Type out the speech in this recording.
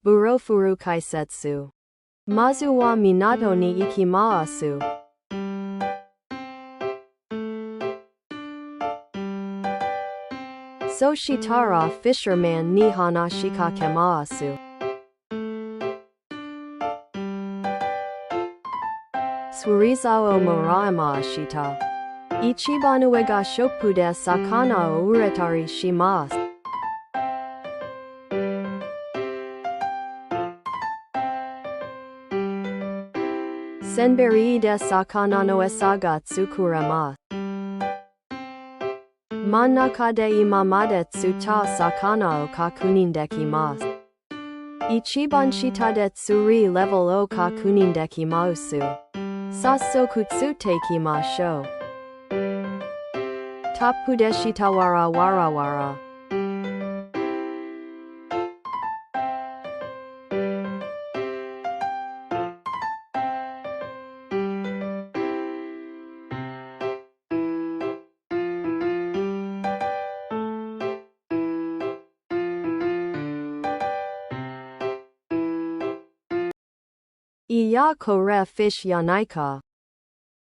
Burofuru kaisetsu. Mazu wa minato ni ikimaasu. So shitara fisherman ni hanashika kemaasu. Surizao maraima ashita. Ichibanu ga shokude sakana o uretari shimasu. Senberi de sakana no esaga tsukurama. Manaka de imamade tsuta sakana o kakunindekimasu. Ichiban shita de tsuri level o kakunindekimasu. Sasoku tsutekimashou. Tapude shitawara warawara. Iya kore fish yanaika.